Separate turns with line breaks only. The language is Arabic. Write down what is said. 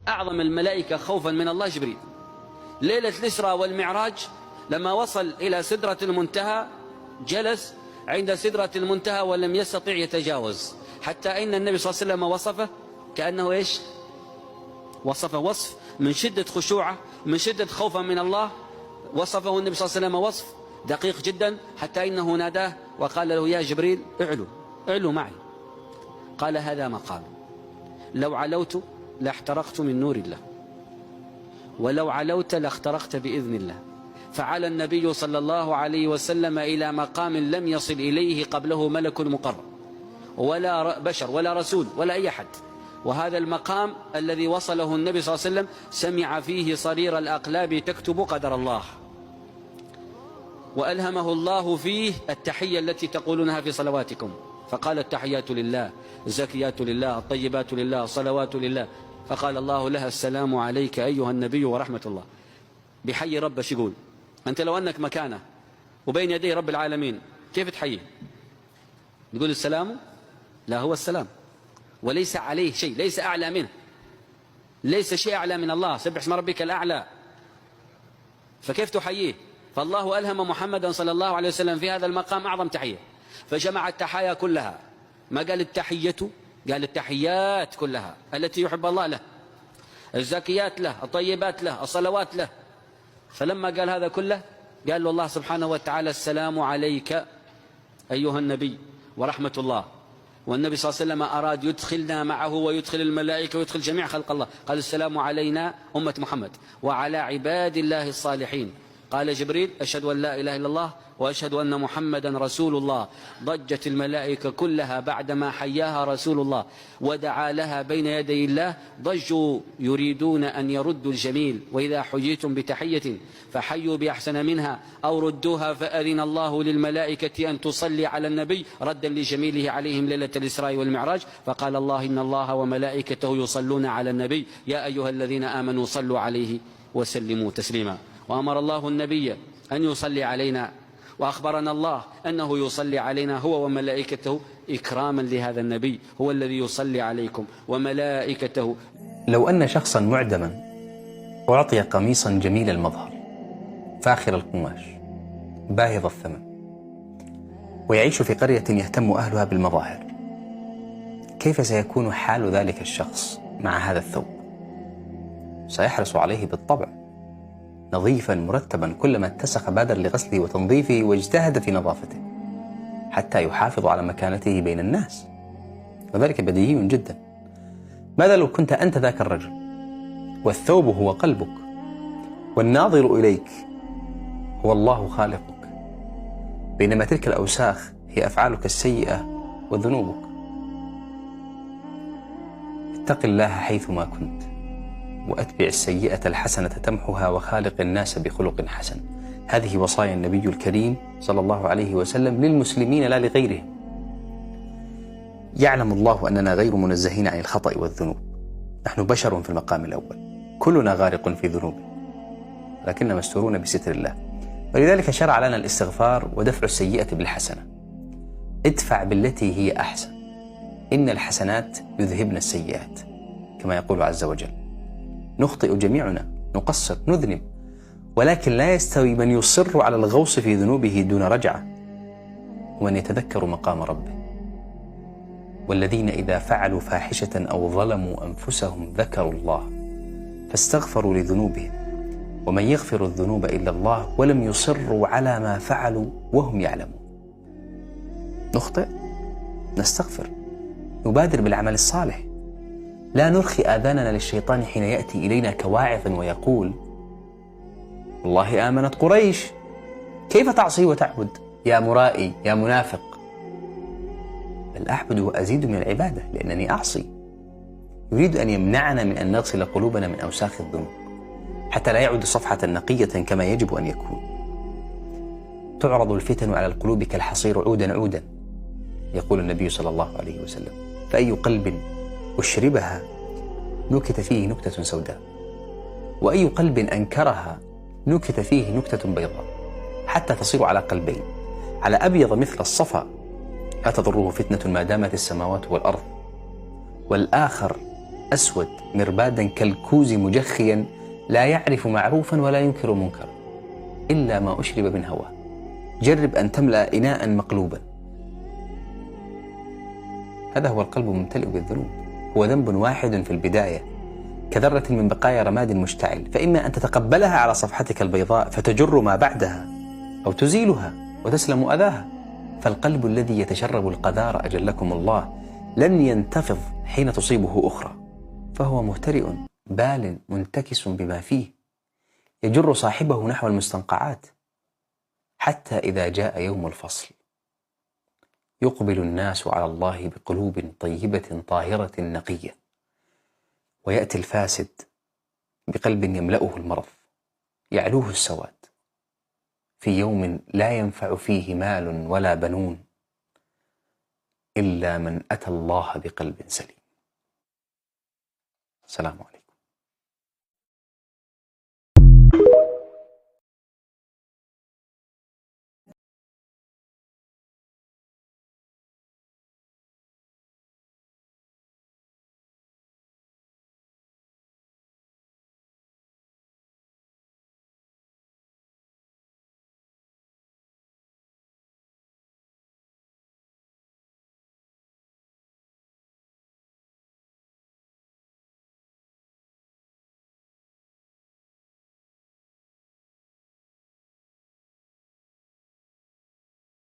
أعظم الملائكة خوفا من الله جبريل. ليلة الإسراء والمعراج لما وصل إلى سدرة المنتهى جلس عند سدرة المنتهى ولم يستطع يتجاوز، حتى إن النبي صلى الله عليه وسلم وصفه كأنه إيش؟ وصفه وصف من شدة خشوعه، من شدة خوفا من الله، وصفه النبي صلى الله عليه وسلم وصف دقيق جدا، حتى إنه ناداه وقال له: يا جبريل اعلو معي. قال: هذا مقام لو علوت لاحترقت من نور الله، ولو علوت لاخترقت بإذن الله. فعلى النبي صلى الله عليه وسلم إلى مقام لم يصل إليه قبله ملك مقرب ولا بشر ولا رسول ولا أي أحد. وهذا المقام الذي وصله النبي صلى الله عليه وسلم سمع فيه صرير الأقلاب تكتب قدر الله، وألهمه الله فيه التحية التي تقولونها في صلواتكم، فقال: التحيات لله، الزكيات لله، الطيبات لله، الصلوات لله. فقال الله لها: السلام عليك أيها النبي ورحمة الله. بحي ربه شو يقول؟ أنت لو أنك مكانه وبين يدي رب العالمين كيف تحييه؟ يقول السلام؟ لا، هو السلام، وليس عليه شيء، ليس أعلى منه، ليس شيء أعلى من الله. سبح اسم ربك الأعلى، فكيف تحييه؟ فالله ألهم محمدا صلى الله عليه وسلم في هذا المقام أعظم تحية، فجمع التحايا كلها. ما قال التحية، قال التحيات كلها التي يحب الله له، الزكيات له، الطيبات له، الصلوات له. فلما قال هذا كله قال له الله سبحانه وتعالى: السلام عليك أيها النبي ورحمة الله. والنبي صلى الله عليه وسلم أراد يدخلنا معه ويدخل الملائكة ويدخل جميع خلق الله، قال: السلام علينا أمة محمد وعلى عباد الله الصالحين. قال جبريل: أشهد أن لا إله إلا الله وأشهد أن محمدا رسول الله. ضجت الملائكة كلها بعدما حياها رسول الله ودعا لها بين يدي الله، ضجوا يريدون أن يردوا الجميل، وإذا حييتم بتحية فحيوا بأحسن منها أو ردوها. فأذن الله للملائكة أن تصلي على النبي ردا لجميله عليهم ليلة الإسراء والمعراج. فقال الله: إن الله وملائكته يصلون على النبي يا أيها الذين آمنوا صلوا عليه وسلموا تسليما. وأمر الله النبي أن يصلي علينا، وأخبرنا الله أنه يصلي علينا هو وملائكته إكراما لهذا النبي، هو الذي يصلي عليكم وملائكته.
لو أن شخصا معدما أعطي قميصا جميل المظهر فاخر القماش باهظ الثمن ويعيش في قرية يهتم أهلها بالمظاهر، كيف سيكون حال ذلك الشخص مع هذا الثوب؟ سيحرص عليه بالطبع، نظيفا مرتبا، كلما اتسخ بادر لغسله وتنظيفه واجتهد في نظافته حتى يحافظ على مكانته بين الناس، وذلك بديهي جدا. ماذا لو كنت أنت ذاك الرجل والثوب هو قلبك والناظر إليك هو الله خالقك، بينما تلك الأوساخ هي أفعالك السيئة وذنوبك؟ اتق الله حيثما كنت، وأتبع السيئة الحسنة تمحها، وخالق الناس بخلق حسن. هذه وصايا النبي الكريم صلى الله عليه وسلم للمسلمين لا لغيرهم. يعلم الله أننا غير منزهين عن الخطأ والذنوب، نحن بشر في المقام الأول، كلنا غارق في ذنوب، لكننا مستورون بستر الله. ولذلك شرع لنا الاستغفار ودفع السيئة بالحسنة. ادفع بالتي هي أحسن، إن الحسنات يذهبن السيئات، كما يقول عز وجل. نخطئ جميعنا، نقصر، نذنب، ولكن لا يستوي من يصر على الغوص في ذنوبه دون رجعة ومن يتذكر مقام ربه. والذين إذا فعلوا فاحشة أو ظلموا أنفسهم ذكروا الله فاستغفروا لذنوبهم ومن يغفر الذنوب إلا الله ولم يصروا على ما فعلوا وهم يعلمون. نخطئ، نستغفر، نبادر بالعمل الصالح، لا نرخي آذاننا للشيطان حين يأتي إلينا كواعظ ويقول: والله آمنت قريش، كيف تعصي وتعبد يا مرائي يا منافق؟ بل أعبد وأزيد من العبادة لأنني أعصي. يريد أن يمنعنا من أن نغسل قلوبنا من أوساخ الذنوب حتى لا يعود صفحة نقية كما يجب أن يكون. تعرض الفتن على القلوب كالحصير عودا عودا، يقول النبي صلى الله عليه وسلم، فأي قلب أشربها نكت فيه نكتة سوداء، وأي قلب أنكرها نكت فيه نكتة بيضاء، حتى تصير على قلبين، على أبيض مثل الصفا لا تضره فتنة ما دامت السماوات والأرض، والآخر أسود مربادا كالكوز مجخيا لا يعرف معروفا ولا ينكر منكرا إلا ما أشرب من هواه. جرب أن تملأ إناء مقلوبا، هذا هو القلب ممتلئ بالذنوب. هو ذنب واحد في البداية كذرة من بقايا رماد مشتعل، فإما أن تتقبلها على صفحتك البيضاء فتجر ما بعدها، أو تزيلها وتسلم أذاها. فالقلب الذي يتشرب القذار أجلكم الله لن ينتفض حين تصيبه أخرى، فهو مهترئ بال منتكس بما فيه، يجر صاحبه نحو المستنقعات، حتى إذا جاء يوم الفصل يقبل الناس على الله بقلوب طيبة طاهرة نقية، ويأتي الفاسد بقلب يملأه المرض يعلوه السواد، في يوم لا ينفع فيه مال ولا بنون إلا من أتى الله بقلب سليم. السلام عليكم.